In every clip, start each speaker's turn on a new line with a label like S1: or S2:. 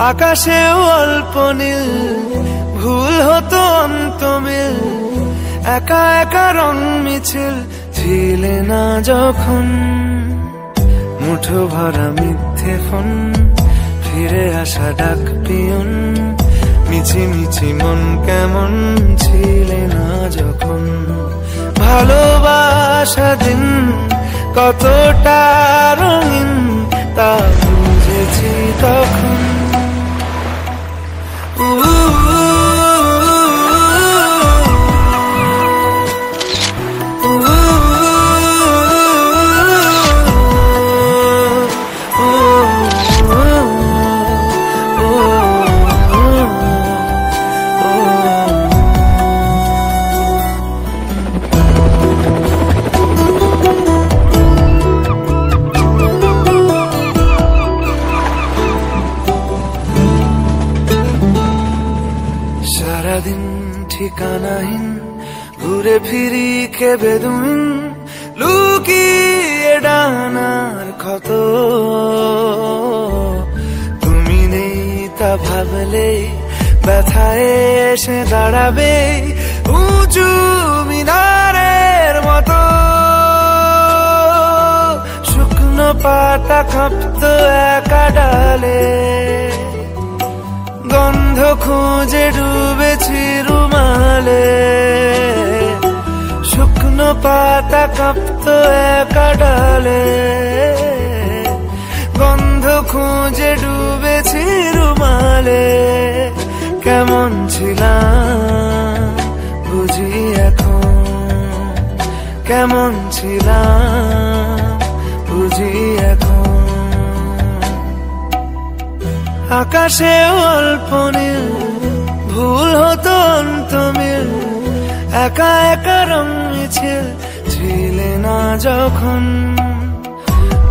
S1: আকাশে অল্প নীল ভুল হতো অন্তমিল একা একা রং মিছিল ছিলে না যখন মুঠো ভরা মিথ্যে ফোন ফিরে আসা ডাক পিয়ন মিছি মিছি মন কেমন ছিলে না যখন ভালোবাসা দিন কতটা রঙিন তা বুঝেছি তখন সারাদিন ঠিকানাহীন ঘুরে ফিরি খেবে দুন লুকিয়ে ডানার ক্ষত তুমি নেই তা ভাবলে ব্যথায় এসে দাঁড়াবে উঁচু মিনারের মতো শুকনো পাতা কাঁপতো একা ডালে গন্ধ খুঁজে ডুবেছি রুমালে শুকনো পাতা কাঁপতো একা ডালে গন্ধ খুঁজে ডুবেছি রুমালে কেমন ছিলাম বুঝি এখন কেমন ছিলাম বুঝি এখন আকাশে অল্প নীল ভুল হতো অন্তমিল একা একা রং মিছিল ছিলে না যখন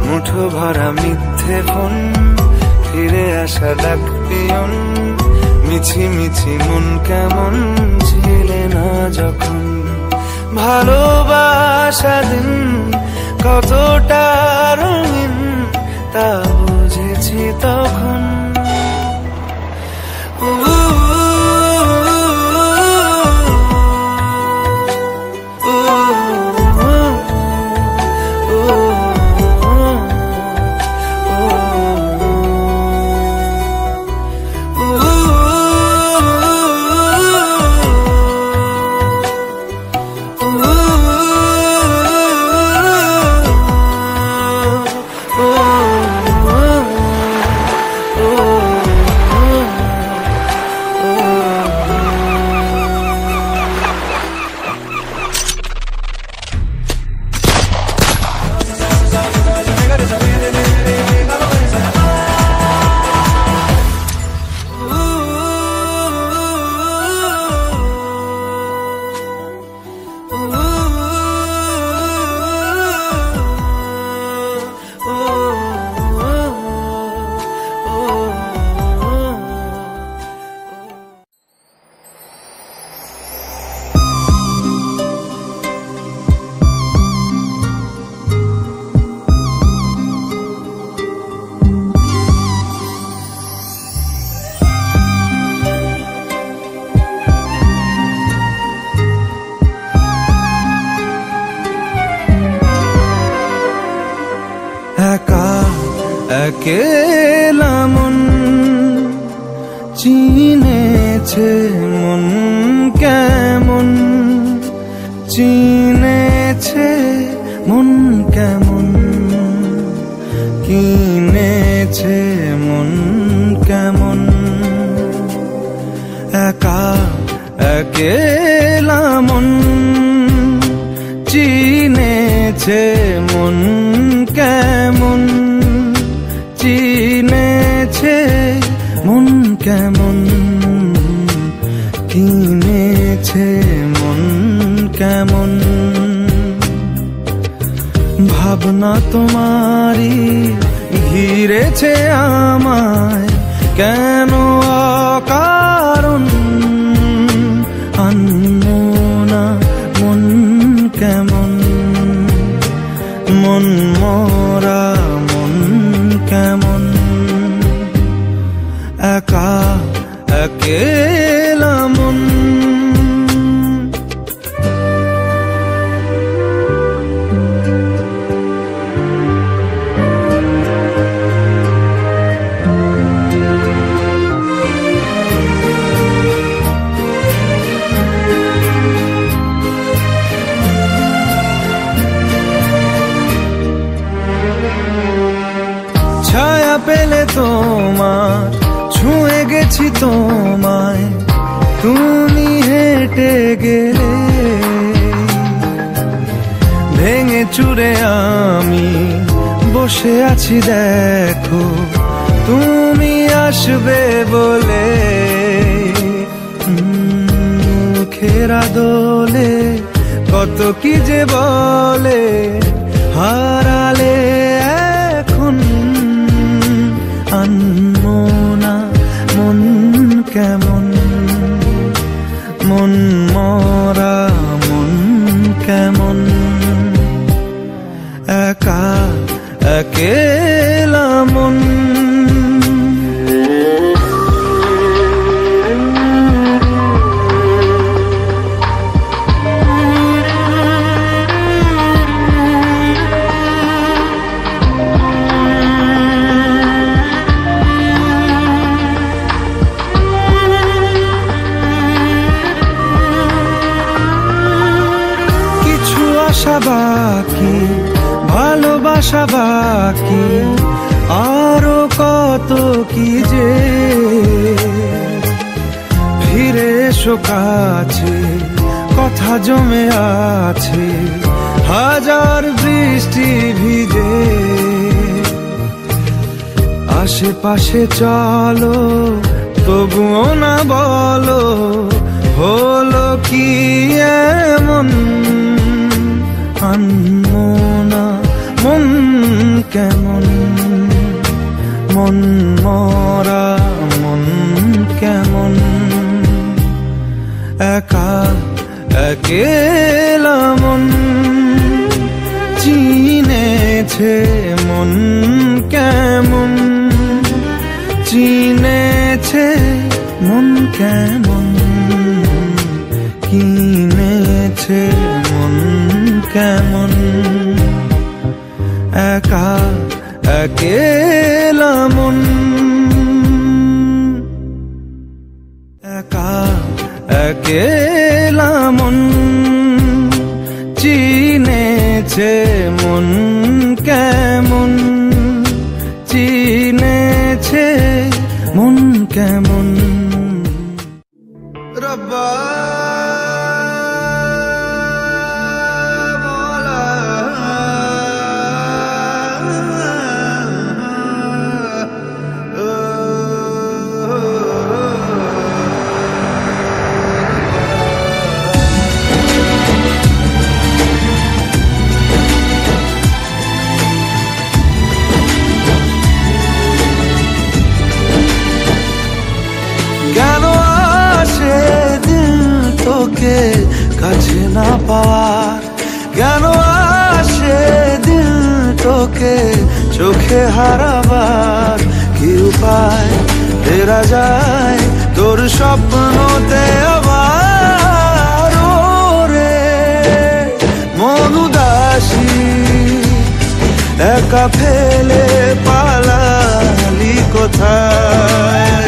S1: মুঠো ভরা মিথ্যে ফোন ফিরে আসা ডাক পিয়ন মিছি মিছি মন কেমন ছিলে না যখন ভালোবাসা দিন কতটা রঙিন তা বুঝেছি তখন একেলা মন চিনেছে মন কেমন চিনেছে মন কেমন কিনেছে মন কেমন একেলা মন চিনেছে মন কেমন, চিনেছে মন কেমন, কিনেছে মন কেমন। ভাবনা তোমারই ঘিরেছে আমায় কেন অকারণ, আনমনা মন কেমন, মন মরা মন কেমন, একা একেলা মন। ছায়া পেলে তোমার ছুঁয়ে গেছি তোমায়, তুমি হেঁটে গেলে ভেঙে চুরে আমি বসে আছি দেখো তুমি আসবে বলে। মুখেরা দোলে কত কি যে বলে, হারালে এখন আনমনা মন কেমন, মন মরা মন কেমন, একা একেলা মন। আশা বাকি, ভালোবাসা বাকি, আরো কত কি যে। ফিরে এসো কাছে, কথা জমে আছে হাজার বৃষ্টি ভিজে। আশেপাশে চলো তবুও না বলো হলো কি এমন, আনমনা মন কেমন, মন মরা মন কেমন, একা একেলা মন চিনেছে মন কেমন, চিনেছে মন কেমন, কিনেছে মন কেমন, একা একেলা মন, একা একেলা মন চিনেছে মন কেমন, চিনেছে মন কেমন। রব্বা কাছে না পাওয়ার, কেন আসে দিল তোকে চোখে হারাবার। কি উপায় ফেরা যায় তোর স্বপ্নতে আবার, ওরে মন উদাসী একা ফেলে পালালি কোথায়।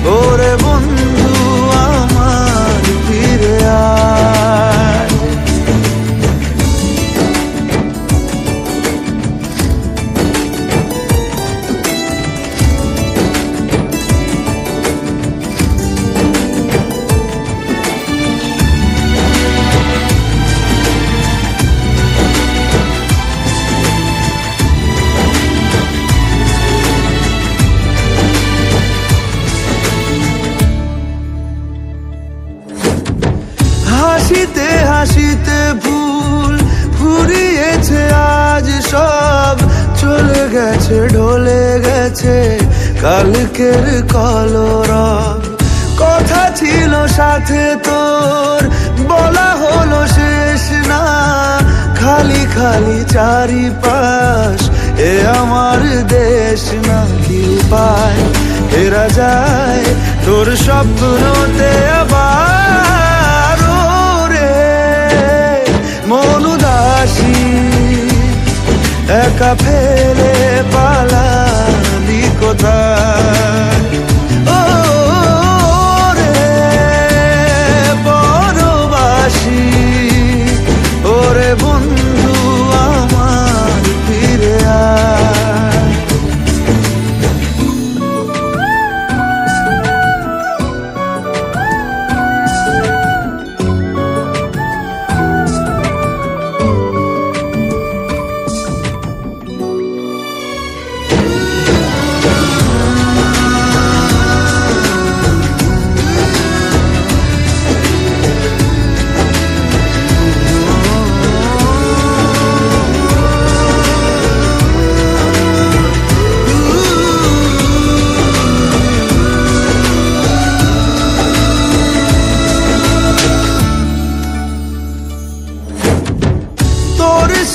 S1: ওরে বন্ধু আমার ফিরে আয়, গেছে ঢলে গেছে কালকের কলরব। কথা ছিল সাথে তোর বলা হলো শেষ না, খালি খালি চারিপাশ এ আমার দেশ না। কি উপায় ফেরা যায় তোর স্বপ্নতে আবার রে মন উদাসী একা ফেলে পালালি কোথায়। ও রে পরবাসী ওরে বন্ধু আমার ফিরে আয়।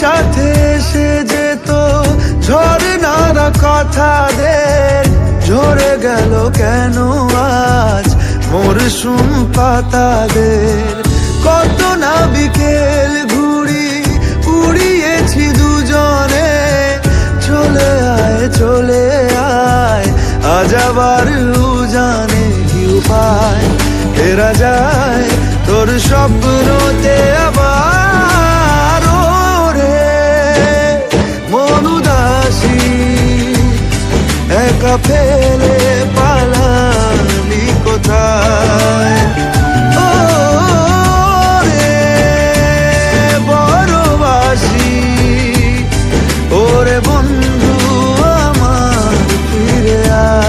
S1: সাথে এসে যেত ঝরনারা কথাদের, ঝরে গেল কেন আজ মরশুম পাতাদের। কত না বিকেল ঘুড়ি উড়িয়েছি দুজনে, চলে আয় আজ আবার উজানে। কি উপায় ফেরা যায় তোর স্বপ্নতে আবার একা ফেলে পালালি কোথায়। ও রে বড়বাসী ওরে বন্ধু আমার ফিরে আয়।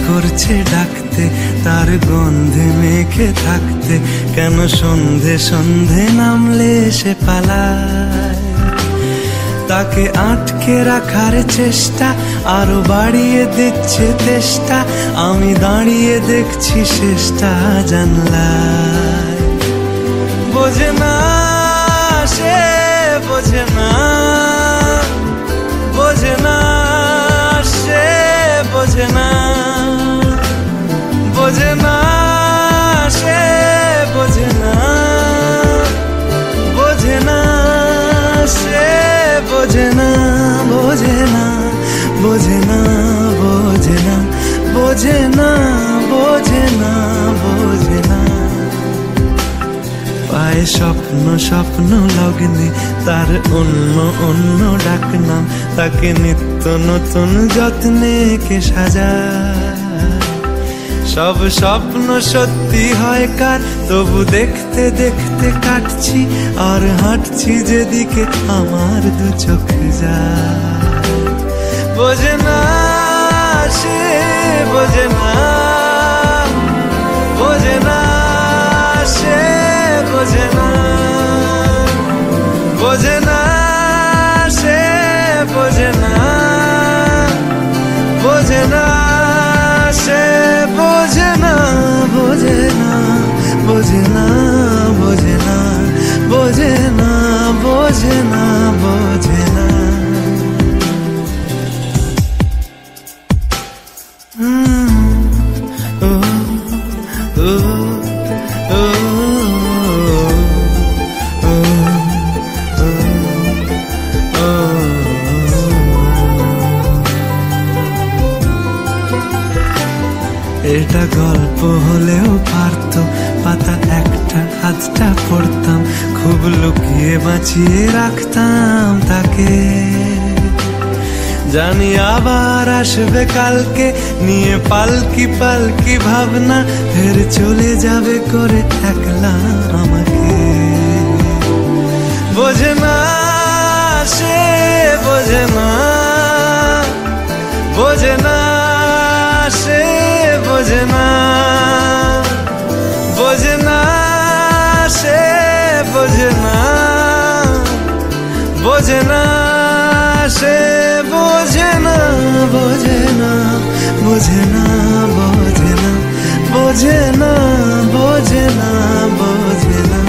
S1: করছে ডাকতে তার গন্ধে মেখে থাকতে, কেন সন্ধে সন্ধে নামলে সে পালায়। তাকে আটকে রাখার চেষ্টা আরো বাড়িয়ে দিচ্ছে তেষ্টা, আমি দাঁড়িয়ে দেখছি শেষটা জানলায়। বোঝে না সে বোঝে না, বোঝে না সে বোঝে না, বোঝে না সে বোঝে না, বোঝে না সে বোঝে না, বোঝে না বোঝে না বোঝে না, বোঝে না বোঝে না বোঝে না। পায়ে স্বপ্ন স্বপ্ন লগ্নে তার অন্য অন্য ডাকনাম, তাকে নিত্য নতুন যত্নে কে সাজায়। সব স্বপ্ন সত্যি হয় কার, তবু দেখতে দেখতে কাটছি আর হাঁটছি যেদিকে আমার দু চোখ যায়। বোঝে না সে, বোঝে না, বোঝে না সে, বোঝে না, বোঝে না সে, বোঝে না, বোঝে না সে, বোঝে না, বোঝে না, বোঝে না, বোঝে না, বোঝে না, বোঝে না, বোঝে না। এটা গল্প হলেও পারতো, পাতা একটা হাতটা পড়তাম, খুব লুকিয়ে বাঁচিয়ে রাখতাম তাকে। জানি আবার আসবে কালকে, নিয়ে পালকি পালকি ভাবনা, ফের চলে যাবে করে একলা আমাকে। বোঝে না সে, বোঝে না, বোঝে না সে, বোঝে না, বোঝে না সে, বোঝে না, বোঝে না সে, বোঝে না, বোঝে না, বোঝে না, বোঝে না, বোঝে না, বোঝে না, বোঝে না।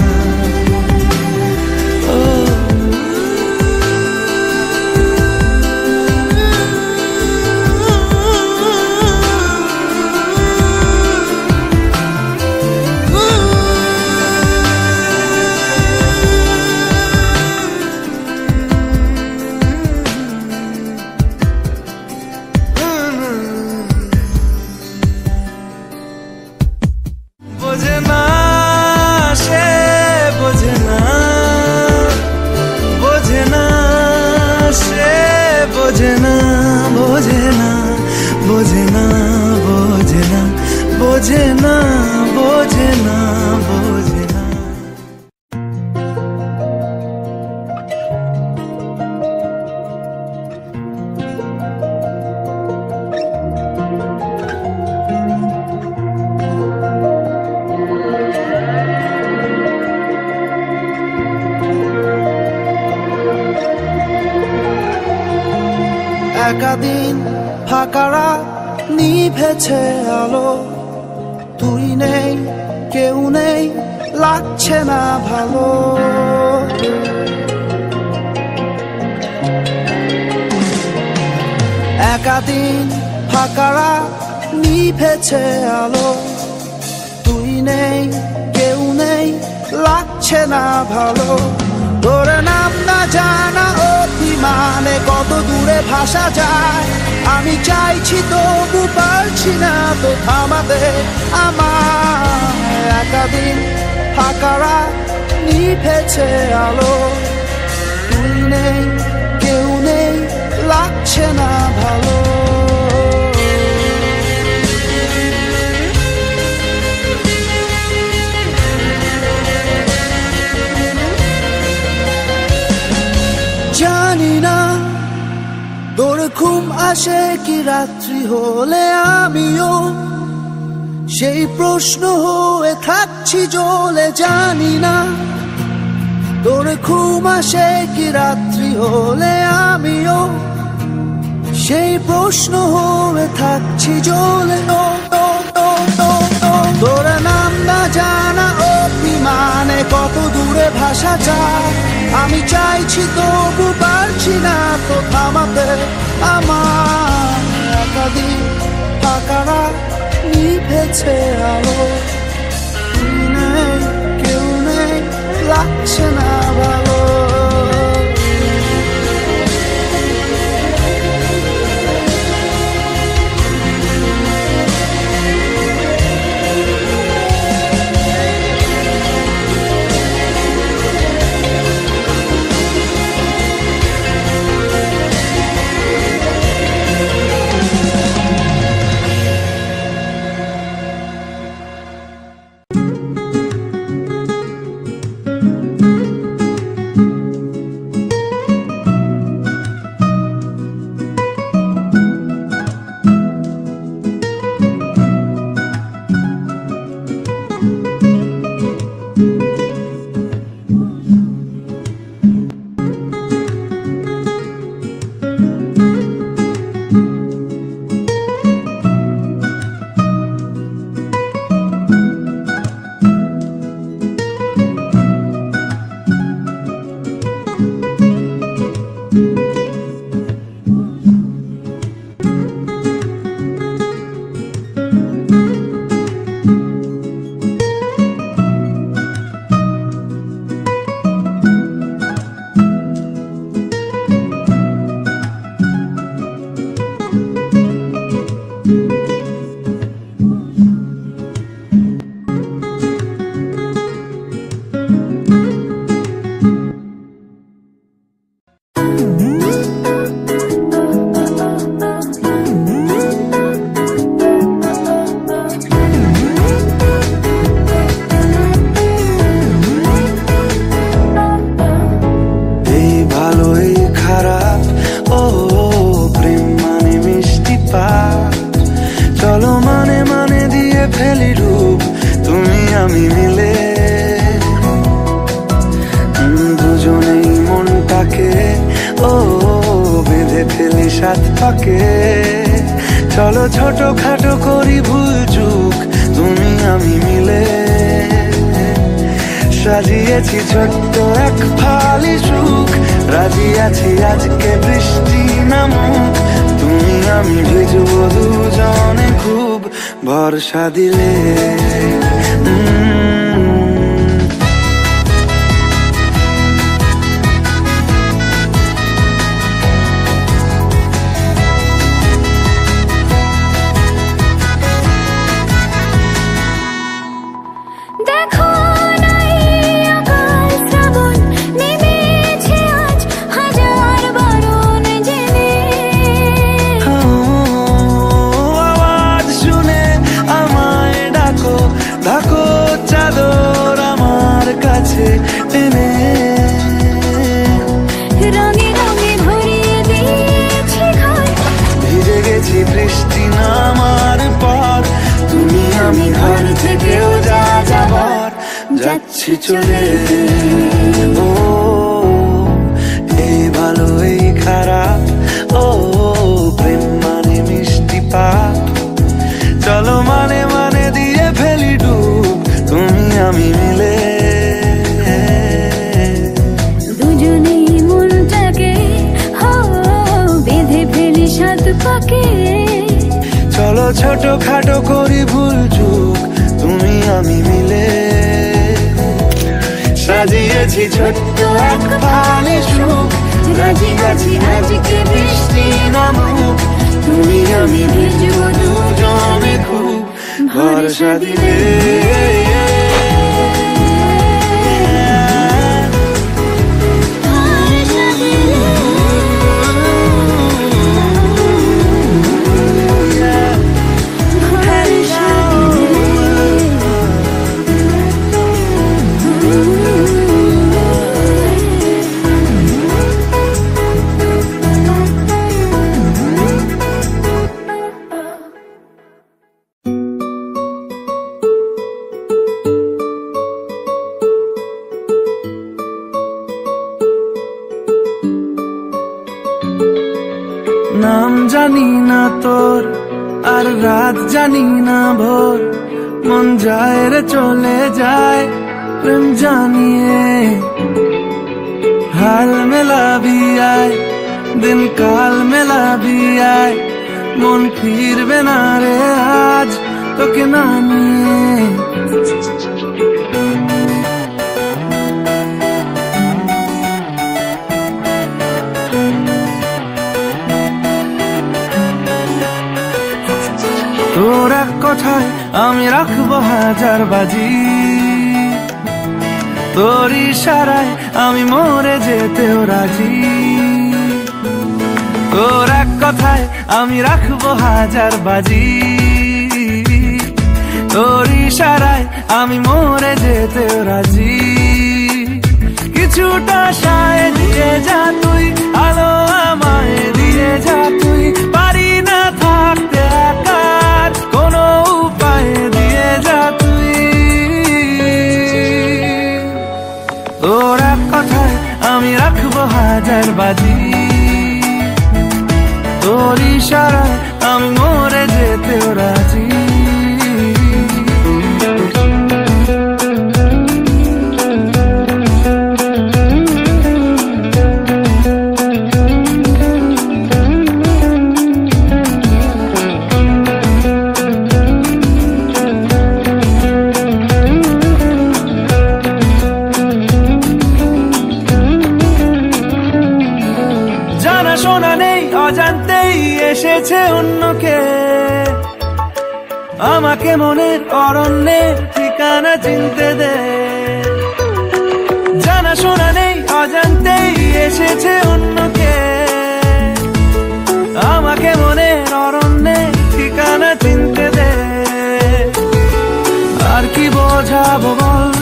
S1: বোঝে না সে, বোঝে না, বোঝে না সে, বোঝে না, বোঝে না, বোঝে না, বোঝে না, বোঝে না, বোঝে না, বোঝে না।
S2: একাদিন ফাঁকা রাত, নিভেছে আলো, তুই নেই কেউ নেই, লাগছে না ভালো। একাদিন ফাঁকা রাত, নিভেছে আলো, তুই নেই কেউ নেই, লাগছে না ভালো। তোর নাম না জানা অভিমানে কত দূরে ভাসা যায়, আমি চাইছি তবু পারছি না তো থামাতে আমার। একাদিন ফাঁকা রাত, নিভেছে আলো, তুই নেই কেউ নেই, লাগছে না ভালো। জানি না তোর ঘুম আসে কি রাত্রি হলে, আমিও সেই প্রশ্ন হয়ে থাকছি জ্বলে। জানি না তোর ঘুম আসে কি রাত্রি হলে, আমিও সেই প্রশ্ন হয়ে থাকছি জ্বলে। তোর নাম না জানা অভিমানে কত দূরে ভাসা যায়, আমি চাইছি তবু পারছি না তো থামাতে আমার। একাদিন ফাঁকা রাত, নিভেছে আলো, তুই নেই কেউ নেই, লাগছে না ভালো।
S1: আমি মিলে দুজনেই মনটাকে ও বেঁধে ফেলি সাত পাকে। চলো ছোট খাটো করি ভুল চুক তুমি আমি মিলে। সাজিয়েছি ছোট্ট এক ফালি সুখ, রাজি আছি আজকে বৃষ্টি নামুক। তুমি আমি ভিজবো দুজনে খুব ভরসা দিলে। ভিজে গেছি বৃষ্টি নামার পর, তুমি আমি ঘর থেকেও যা যাবার যাচ্ছি চলে। ও এই ভালো এই খারাপ, ও প্রেম মানে মিষ্টি পাপ। চলো মানে মানে দিয়ে ফেলি ডুব তুমি আমি মিলে। চলো ছোট খাটো করি ভুল চুক তুমি আমি মিলে। সাজিয়েছি ছোট্ট এক ফালি সুখ, রাজি আছি আজকে বৃষ্টি নামুক। তুমি আমি ভিজবো দুজনে খুব ভরসা দিলে। নাম জানি না তোর আর রাত জানি না ভোর, মন যায় রে চলে যায় প্রেম জানিয়ে। হাল মেলাবি আয় দিন কাল মেলাবি আয়, মন ফিরবে না রে আজ তোকে না নিয়ে। তোর এক কথায় আমি রাখবো হাজার বাজি, তোর ইশারায় আমি মরে যেতেও রাজি। তোর এক কথায় আমি রাখবো হাজার বাজি, তোর ইশারায় আমি মরে যেতেও রাজি। কিছুটা সায় দিয়ে যা তুই, আলো আমায় দিয়ে যা তুই। পারি না থাকতে একা কোনো উপায় দিয়ে যা তুই। তোর এক কথায় আমি রাখবো হাজার বাজি, তোর ইশারায় আমি মরে যেতেও রাজি। অজান্তেই এসেছে অন্যকে, আমাকে মনের অরণ্যের ঠিকানা চিনতে দে। জানা শোনা নেই অজান্তেই এসেছে অন্যকে, আমাকে মনের অরণ্যের ঠিকানা চিনতে দে। আর কি বোঝাবো বল,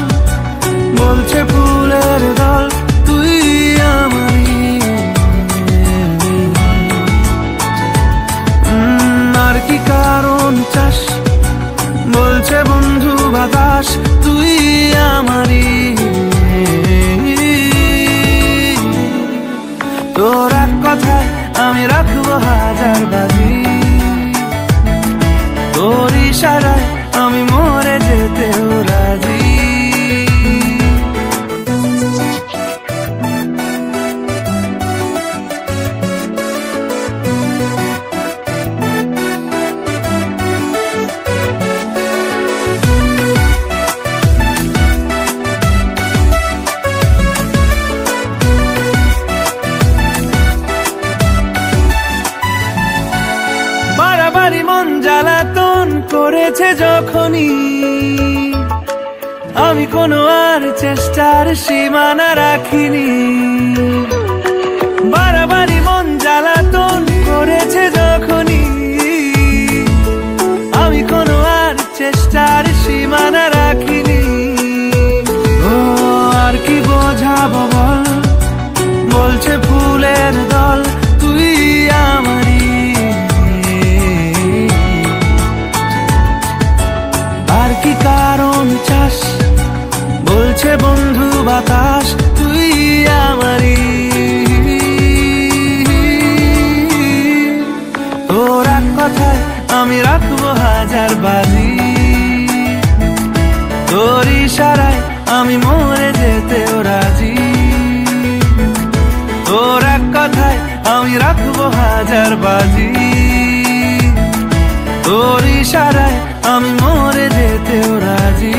S1: বলছে ফুলের দল তুই আমারই। আর কি কারণ চাস, বলছে বন্ধু বাধা বাতাস তুই আমারই। তোর এক কথায় আমি রাখবো হাজার বাজি, তোর ইশারায় আমি মরে যেতেও রাজি। বাড়াবাড়ি মন জ্বালাতন করেছে যখনই, আমি কোনো আর চেষ্টার সীমানা রাখিনি। বাড়াবাড়ি মন জ্বালাতন করেছে যখনই, আমি কোনো আর চেষ্টার সীমানা রাখিনি। ও আর কি বোঝাবো বল, বলছে ফুলের দল তুই আমারই। আর কি কারণ চাস, বলছে বন্ধু বাতাস তুই আমারই। তোর এক কথায় আমি রাখবো হাজার বাজি, তোর ইশারায় আমি মরে যেতেও রাজি। তোর এক কথায় আমি রাখবো হাজার বাজি, তোর ইশারায় আমি মরে যেতেও রাজি।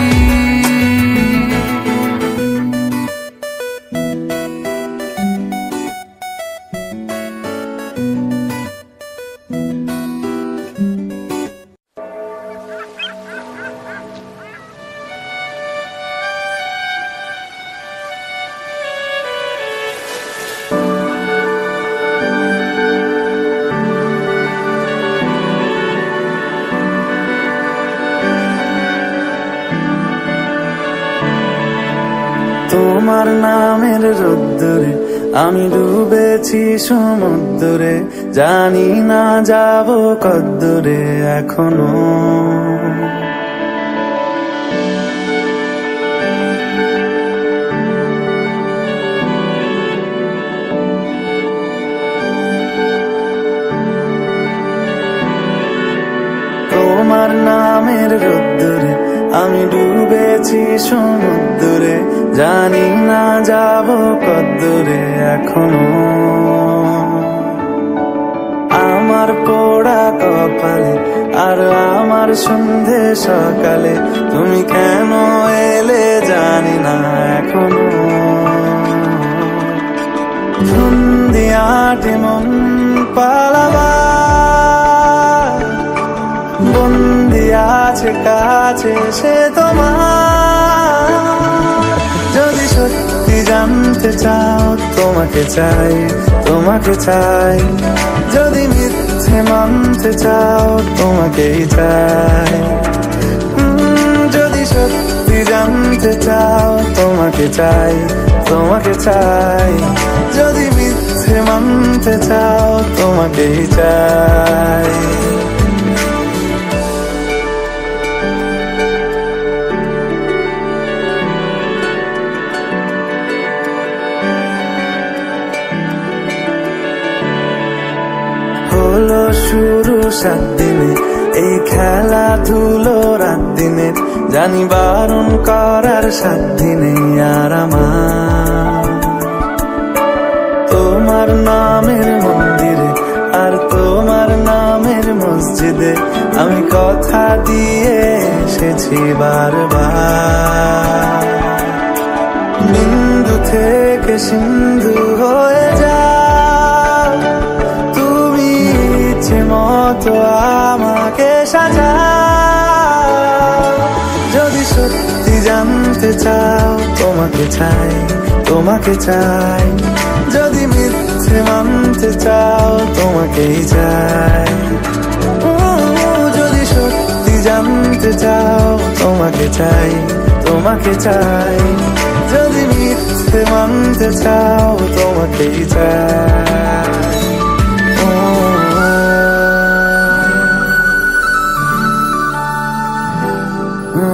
S1: তোমার নামের রোদ্দুরে আমি ডুবেছি সমুদ্রে, জানি না যাব কদ্দুরে এখনো। তোমার নামের রোদ্দুরে আমি ডুবেছি সমুদ্রে, জানি না যাব কদ্দুরে এখনো। আমার পোড়া কপালে আর আমার সন্ধে সকালে তুমি কেন এলে জানি না এখনো। ধুন্দিয়াটে মন পালাবা, বন্দি আছে কাছে সে তোমার। যদি সত্যি জানতে চাও তোমাকে চাই, তোমাকে চাই। যদি মিথ্যে মানতে চাও তোমাকেই চাই। যদি সত্যি জানতে চাও তোমাকে চাই, তোমাকে চাই। যদি মিথ্যে মানতে চাও তোমাকেই চাই। হলো শুরু 7 দিনে এই খেলাধুলো রাত দিনে, জানি বারণ করার সাধ্য নেই আর আমার। তোমার নামের মন্দিরে আর তোমার নামের মসজিদে আমি কথা দিয়ে এসেছি বারবার। বিন্দু থেকে সিন্ধু হয়ে যা তুমি, ইচ্ছে মতো আমাকে সাজা। যদি সত্যি জানতে চাও তোমাকে চাই, তোমাকে চাই। যদি মিথ্যে মানতে চাও তোমাকেই চাই। যদি সত্যি জানতে চাও তোমাকে চাই, তোমাকে চাই। যদি মিথ্যে মানতে চাও তোমাকেই চাই। Oh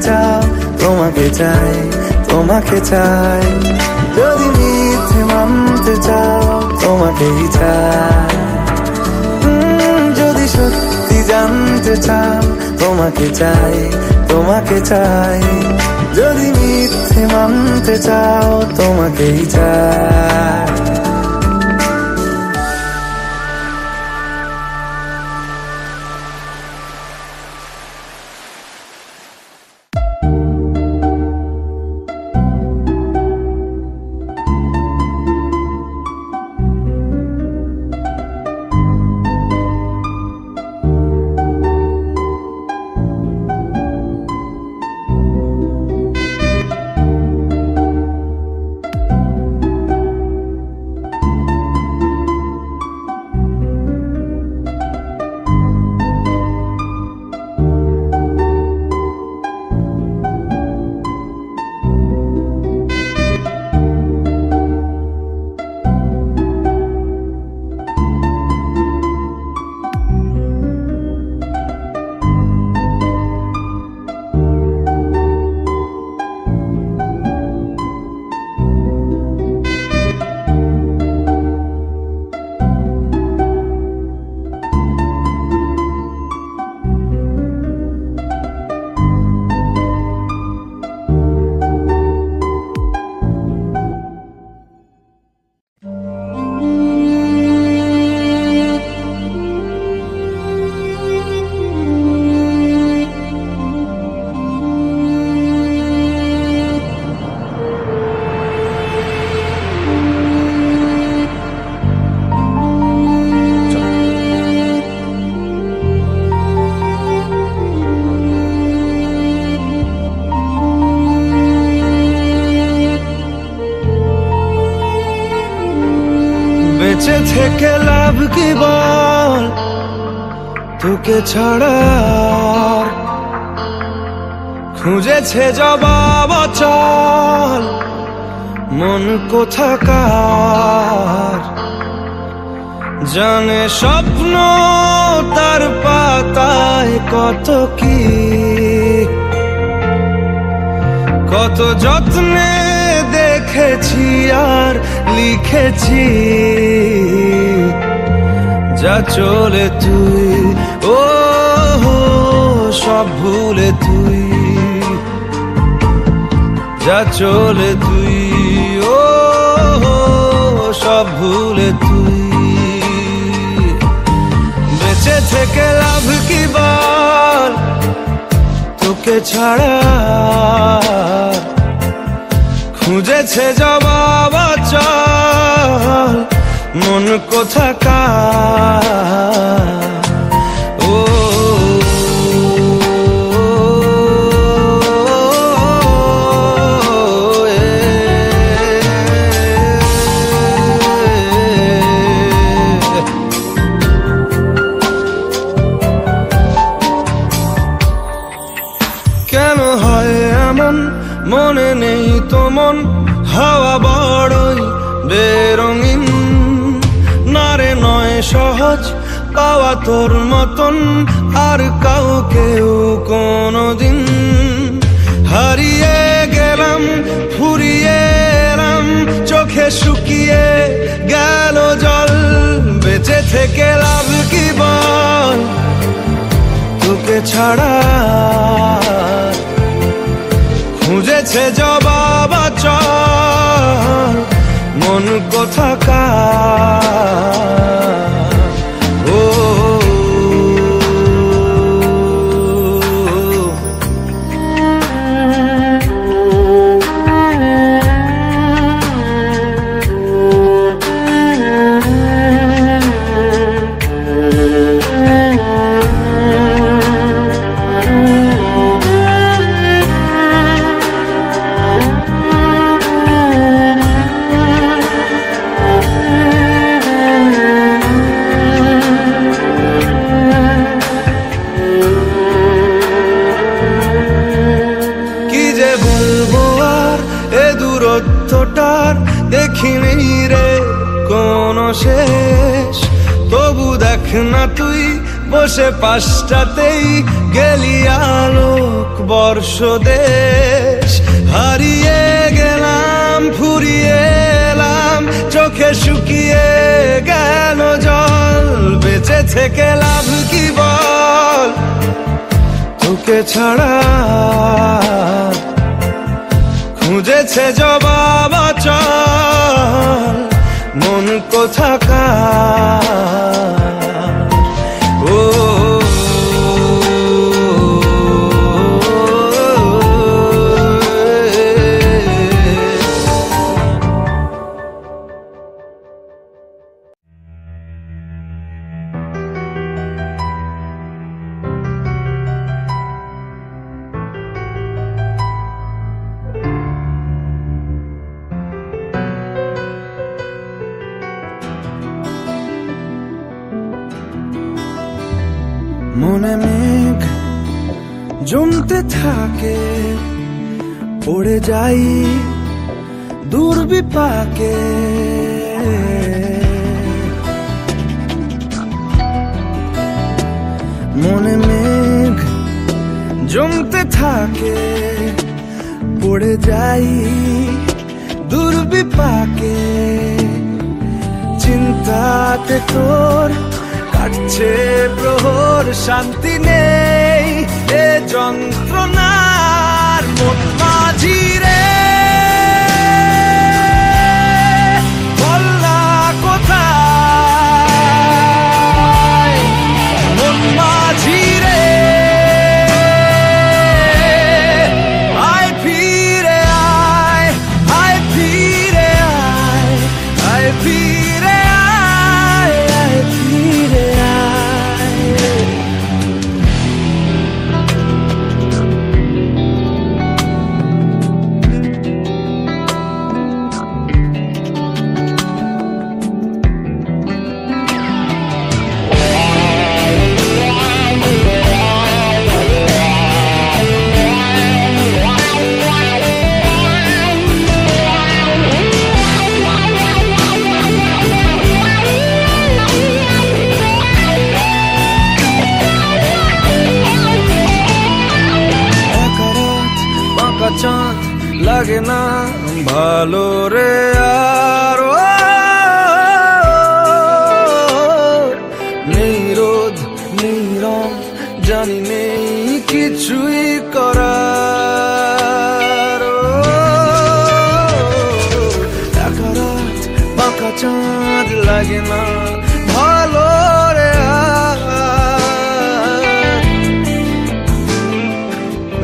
S1: চাও তোমাকে চাই, তোমাকে চাই। যদি মিথ্যে মানতে চাও তোমাকেই চাই, যদি সত্যি জানতে চাও তোমাকে চাই, তোমাকে চাই। যদি মিথ্যে মানতে চাও তোমাকেই চাই। বেঁচে থেকে লাভ কি বল, তোকে ছাড়া খুঁজেছে জবাব চল মন কোথাকার। জানে স্বপ্ন তার পাতায় কত কি, কত যত্নে দেখেছি আর লিখেছি। যা চলে তুই ও সব ভুলে তুই, যা চলে তুই ও সব ভুলে তুই। বেঁচে থেকে লাভ কি বল, তোকে ছাড়া খুঁজেছে জবাব চল মন কোথাকার। ও কেন হয় এমন, মনে নেই তো মন হাওয়া বড়ই বেরঙিন। নারে নয় সহজ পাওয়া তোর মতন আর কাউকেও কোনোদিন। হারিয়ে গেলাম ফুরিয়ে এলাম, চোখে শুকিয়ে গেল জল। বেঁচে থেকে লাভ কি বল, তোকে ছাড়া খুঁজেছে জবাব চল মন কোথাকার। ও দূরত্বটার দেখিনি রে কোনো শেষ। তবু দেখ না তুই বসে পাশটাতেই গেলি আলোক বর্ষ দেশ। হারিয়ে গেলাম ফুরিয়ে এলাম চোখে শুকিয়ে গেল জল। বেঁচে থেকে লাভ কি বল তোকে ছাড়া, খুঁজেছে জবাব অচল মন কোথাকার। ও মনে মেঘ জমতে থাকে, পড়ে যাই দূর বিপাকে। মনে মেঘ জমতে থাকে, পড়ে যাই দূর বিপাকে। চিন্তাতে তোর কাটছে প্রহর, শান্তি নেই এ যন্ত্রণার মন মাঝি রে। বল না কোথায় মন মাঝি রে। আয় ফিরে আয়, আয় ফিরে আয়, আয় ফিরে আয়, আয় ফিরে চাঁদ লাগে না ভালো রে আর। নেই রোদ নেই রং জানি নেই কিছুই করার। একা রাত বাঁকা চাঁদ লাগে না ভালো রে আর।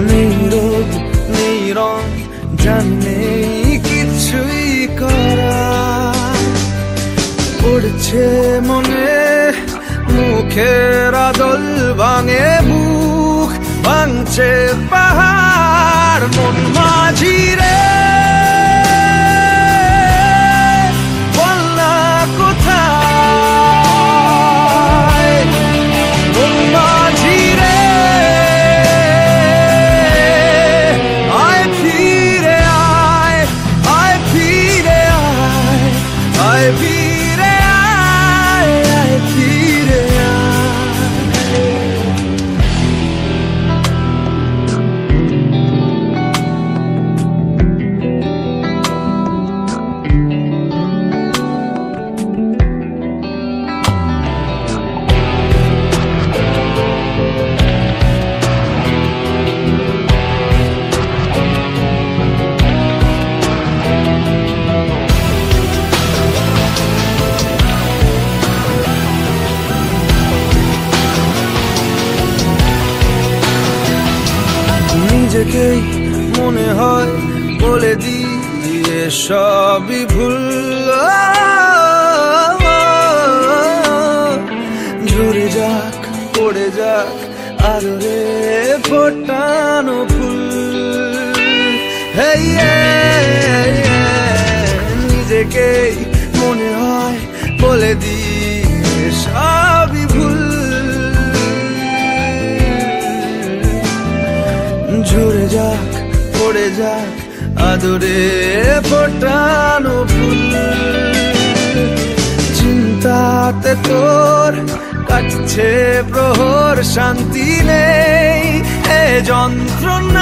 S1: নেই রোদ নেই রং জানি কিছুই করা। পড়ছে মনে মুখের আদল ভাঙে বুক, ভাঙছে পাহাড় মন মাঝি রে। বল না কোথায় মন মাঝি রে। নিজেকেই মনে হয় বলে দিয়ে সবই ভুল। ঝরে যাক পড়ে যাক আদরে ফোটানো ফুল। নিজেকেই মনে হয় বলে দিয়ে সবই ভুল। ঝরে যাক পড়ে যাক আদরে ফোটানো ফুল। চিন্তাতে তোর কাটছে প্রহর, শান্তি নেই এ যন্ত্রণা।